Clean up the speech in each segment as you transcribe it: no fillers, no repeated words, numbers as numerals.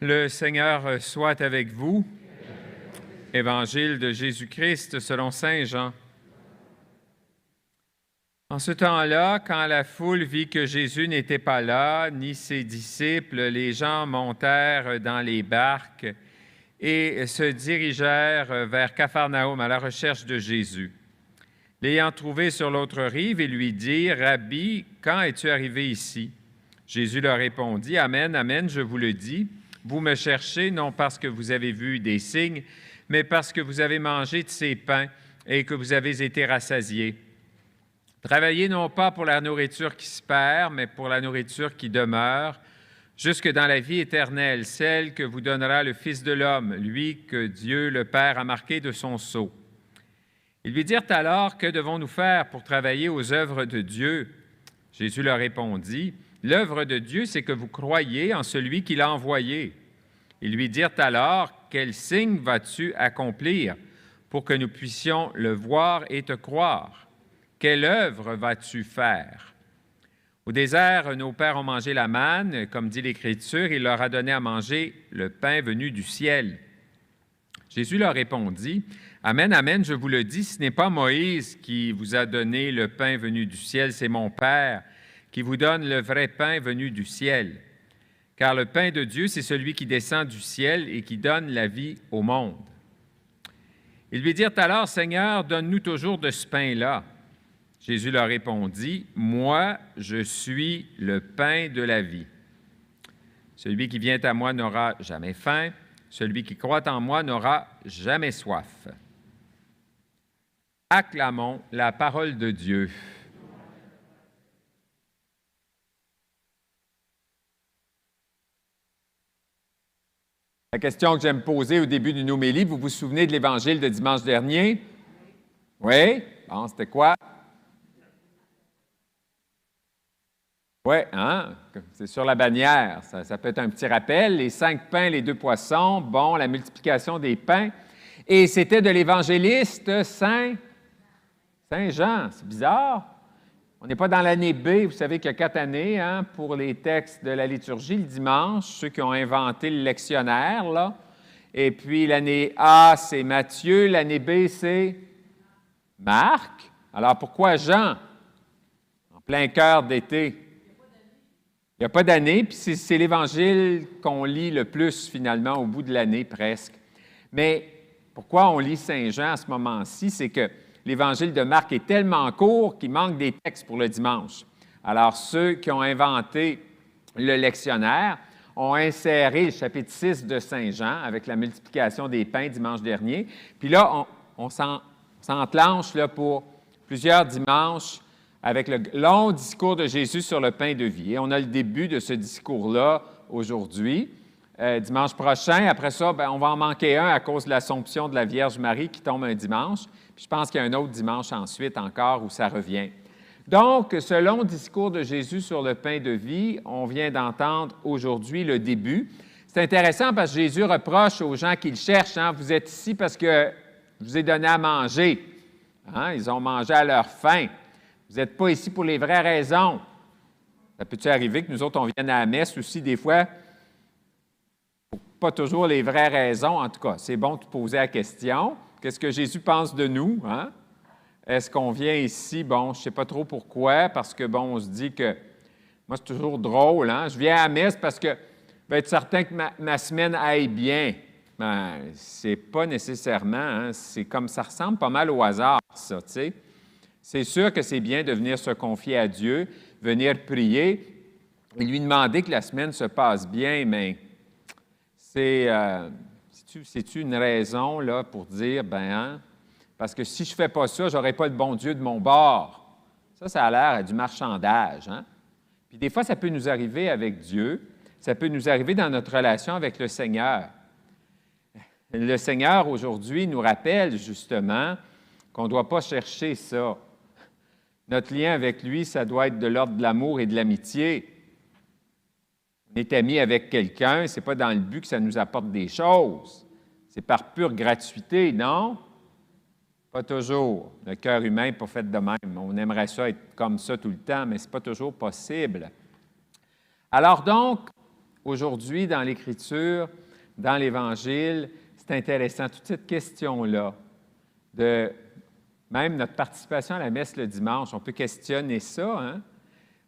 Le Seigneur soit avec vous. Évangile de Jésus-Christ selon saint Jean. En ce temps-là, quand la foule vit que Jésus n'était pas là, ni ses disciples, les gens montèrent dans les barques et se dirigèrent vers Capharnaüm à la recherche de Jésus. L'ayant trouvé sur l'autre rive, ils lui dirent, « Rabbi, quand es-tu arrivé ici? » Jésus leur répondit, « Amen, amen, je vous le dis, vous me cherchez non parce que vous avez vu des signes, mais parce que vous avez mangé de ces pains et que vous avez été rassasiés. Travaillez non pas pour la nourriture qui se perd, mais pour la nourriture qui demeure, jusque dans la vie éternelle, celle que vous donnera le Fils de l'homme, lui que Dieu le Père a marqué de son sceau. » Ils lui dirent alors, « Que devons-nous faire pour travailler aux œuvres de Dieu? » Jésus leur répondit, « L'œuvre de Dieu, c'est que vous croyez en celui qui l'a envoyé. » Ils lui dirent alors, « Quel signe vas-tu accomplir pour que nous puissions le voir et te croire? Quelle œuvre vas-tu faire? » Au désert, nos pères ont mangé la manne, comme dit l'Écriture, il leur a donné à manger le pain venu du ciel. Jésus leur répondit, « Amen, amen, je vous le dis, ce n'est pas Moïse qui vous a donné le pain venu du ciel, c'est mon Père qui vous donne le vrai pain venu du ciel. Car le pain de Dieu, c'est celui qui descend du ciel et qui donne la vie au monde. » Ils lui dirent alors, « Seigneur, donne-nous toujours de ce pain-là. » Jésus leur répondit, « Moi, je suis le pain de la vie. Celui qui vient à moi n'aura jamais faim, celui qui croit en moi n'aura jamais soif. » Acclamons la parole de Dieu. La question que j'aime poser au début d'une homélie, vous vous souvenez de l'Évangile de dimanche dernier? Oui? Bon, c'était quoi? Oui, hein? C'est sur la bannière. Ça peut être un petit rappel. Les 5 pains, les 2 poissons, bon, la multiplication des pains. Et c'était de l'évangéliste Saint Jean. C'est bizarre. On n'est pas dans l'année B. Vous savez qu'il y a 4 années hein, pour les textes de la liturgie, le dimanche, ceux qui ont inventé le lectionnaire, là. Et puis l'année A, c'est Matthieu. L'année B, c'est Marc. Alors pourquoi Jean? En plein cœur d'été. Il n'y a pas d'année, puis c'est l'Évangile qu'on lit le plus, finalement, au bout de l'année, presque. Mais pourquoi on lit Saint Jean à ce moment-ci? C'est que l'Évangile de Marc est tellement court qu'il manque des textes pour le dimanche. Alors, ceux qui ont inventé le lectionnaire ont inséré le chapitre 6 de Saint Jean avec la multiplication des pains dimanche dernier. Puis là, on s'enclenche là, pour plusieurs dimanches avec le long discours de Jésus sur le pain de vie. Et on a le début de ce discours-là aujourd'hui. Dimanche prochain, après ça, on va en manquer un à cause de l'Assomption de la Vierge Marie qui tombe un dimanche. Puis je pense qu'il y a un autre dimanche ensuite encore où ça revient. Donc, ce long discours de Jésus sur le pain de vie, on vient d'entendre aujourd'hui le début. C'est intéressant parce que Jésus reproche aux gens qui le cherchent, hein, « Vous êtes ici parce que je vous ai donné à manger. Hein, ils ont mangé à leur faim. Vous n'êtes pas ici pour les vraies raisons. » Ça peut-il arriver que nous autres, on vienne à la messe aussi des fois pour pas toujours les vraies raisons? En tout cas, c'est bon de poser la question. Qu'est-ce que Jésus pense de nous? Hein? Est-ce qu'on vient ici, bon, je ne sais pas trop pourquoi, parce que, bon, on se dit que, moi, c'est toujours drôle, hein? Je viens à la messe parce que je vais être certain que ma semaine aille bien. Bien, c'est pas nécessairement, hein? C'est comme ça ressemble pas mal au hasard, ça, tu sais. C'est sûr que c'est bien de venir se confier à Dieu, venir prier et lui demander que la semaine se passe bien, mais c'est-tu une raison là, pour dire, hein, parce que si je ne fais pas ça, je n'aurai pas le bon Dieu de mon bord. Ça a l'air du marchandage. Hein? Puis des fois, ça peut nous arriver avec Dieu, ça peut nous arriver dans notre relation avec le Seigneur. Le Seigneur, aujourd'hui, nous rappelle justement qu'on ne doit pas chercher ça. Notre lien avec lui, ça doit être de l'ordre de l'amour et de l'amitié. On est ami avec quelqu'un, ce n'est pas dans le but que ça nous apporte des choses. C'est par pure gratuité, non? Pas toujours. Le cœur humain n'est pas fait de même. On aimerait ça être comme ça tout le temps, mais ce n'est pas toujours possible. Alors donc, aujourd'hui dans l'Écriture, dans l'Évangile, c'est intéressant, toute cette question-là, de même notre participation à la messe le dimanche, on peut questionner ça, hein?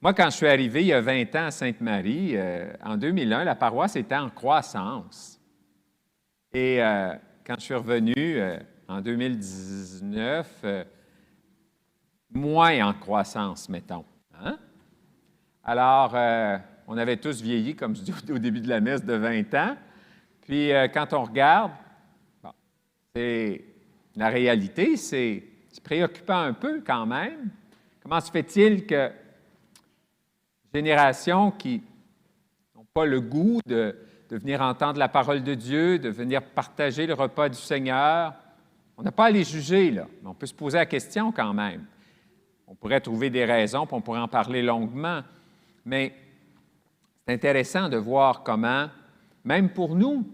Moi, quand je suis arrivé il y a 20 ans à Sainte-Marie, en 2001, la paroisse était en croissance. Et quand je suis revenu en 2019, moins en croissance, mettons. Hein? Alors, on avait tous vieilli, comme je dis au début de la messe, de 20 ans. Puis, quand on regarde, bon, la réalité, c'est préoccupant un peu quand même. Comment se fait-il que générations qui n'ont pas le goût de venir entendre la parole de Dieu, de venir partager le repas du Seigneur, on n'a pas à les juger, là, mais on peut se poser la question quand même. On pourrait trouver des raisons, puis on pourrait en parler longuement, mais c'est intéressant de voir comment, même pour nous,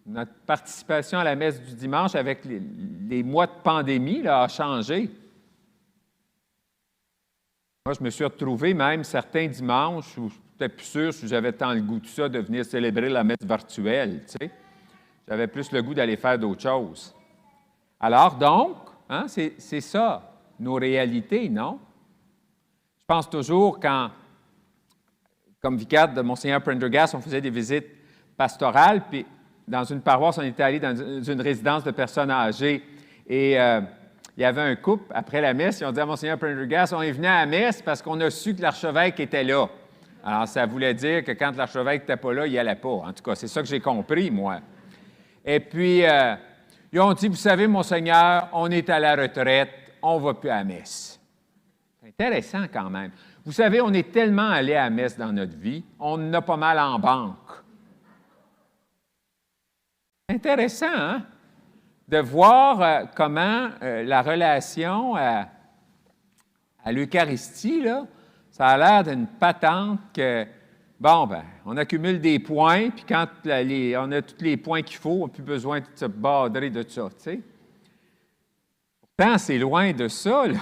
notre participation à la messe du dimanche avec les mois de pandémie là, a changé. Moi, je me suis retrouvé même certains dimanches où je n'étais plus sûr si j'avais tant le goût de ça, de venir célébrer la messe virtuelle, tu sais. J'avais plus le goût d'aller faire d'autres choses. Alors donc, hein, c'est ça, nos réalités, non? Je pense toujours quand, comme vicaire de Monseigneur Prendergast, on faisait des visites pastorales, puis dans une paroisse, on était allé dans une résidence de personnes âgées, et il y avait un couple, après la messe, ils ont dit à Monseigneur Prendergast, on est venu à la messe parce qu'on a su que l'archevêque était là. Alors, ça voulait dire que quand l'archevêque n'était pas là, il n'y allait pas. En tout cas, c'est ça que j'ai compris, moi. Et puis, ils ont dit, vous savez, Monseigneur, on est à la retraite, on ne va plus à la messe. C'est intéressant quand même. Vous savez, on est tellement allé à la messe dans notre vie, on en a pas mal en banque. Intéressant, hein? De voir comment la relation à l'Eucharistie, là, ça a l'air d'une patente que, bon, ben, on accumule des points, puis quand on a tous les points qu'il faut, on n'a plus besoin de se badrer de ça, tu sais. Pourtant, c'est loin de ça, là.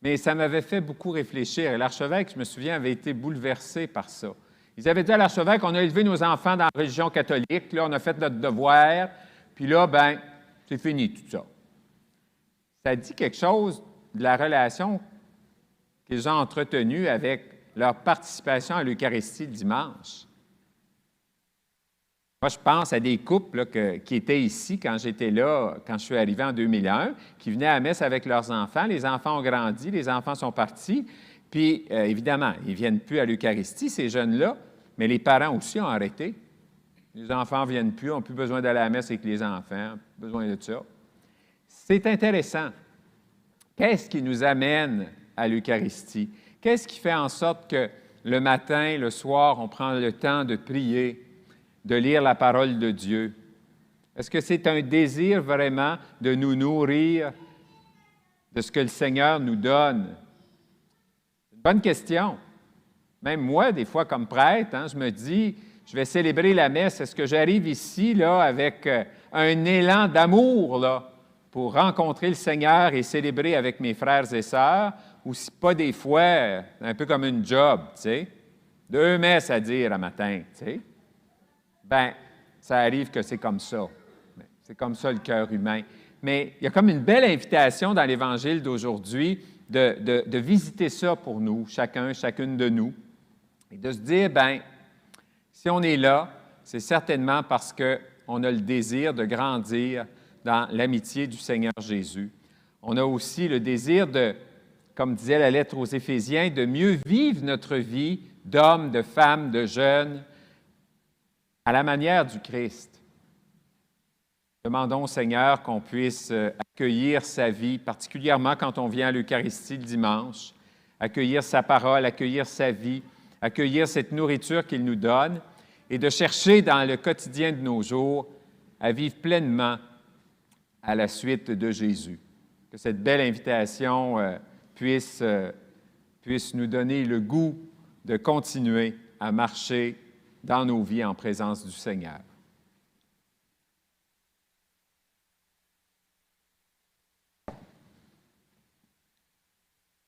Mais ça m'avait fait beaucoup réfléchir. Et l'archevêque, je me souviens, avait été bouleversé par ça. Ils avaient dit à l'archevêque, on a élevé nos enfants dans la religion catholique, là, on a fait notre devoir, puis là, ben, c'est fini tout ça. Ça dit quelque chose de la relation qu'ils ont entretenue avec leur participation à l'Eucharistie le dimanche. Moi, je pense à des couples là, qui étaient ici quand j'étais là, quand je suis arrivé en 2001, qui venaient à la messe avec leurs enfants. Les enfants ont grandi, les enfants sont partis. Puis, évidemment, ils ne viennent plus à l'Eucharistie, ces jeunes-là, mais les parents aussi ont arrêté. Les enfants ne viennent plus, n'ont plus besoin d'aller à la messe avec les enfants, besoin de ça. C'est intéressant. Qu'est-ce qui nous amène à l'Eucharistie? Qu'est-ce qui fait en sorte que le matin, le soir, on prend le temps de prier, de lire la parole de Dieu? Est-ce que c'est un désir vraiment de nous nourrir de ce que le Seigneur nous donne? C'est une bonne question. Même moi, des fois, comme prêtre, hein, je me dis, je vais célébrer la messe. Est-ce que j'arrive ici là, avec un élan d'amour là, pour rencontrer le Seigneur et célébrer avec mes frères et sœurs, ou si pas des fois, un peu comme une job, tu sais, 2 messes à dire à matin, tu sais? Bien, ça arrive que c'est comme ça. C'est comme ça le cœur humain. Mais il y a comme une belle invitation dans l'Évangile d'aujourd'hui de visiter ça pour nous, chacune de nous, et de se dire, bien, si on est là, c'est certainement parce qu'on a le désir de grandir dans l'amitié du Seigneur Jésus. On a aussi le désir de, comme disait la lettre aux Éphésiens, de mieux vivre notre vie d'hommes, de femmes, de jeunes, à la manière du Christ. Demandons au Seigneur qu'on puisse accueillir sa vie, particulièrement quand on vient à l'Eucharistie le dimanche, accueillir sa parole, accueillir sa vie, accueillir cette nourriture qu'il nous donne et de chercher dans le quotidien de nos jours à vivre pleinement à la suite de Jésus. Que cette belle invitation puisse nous donner le goût de continuer à marcher dans nos vies en présence du Seigneur.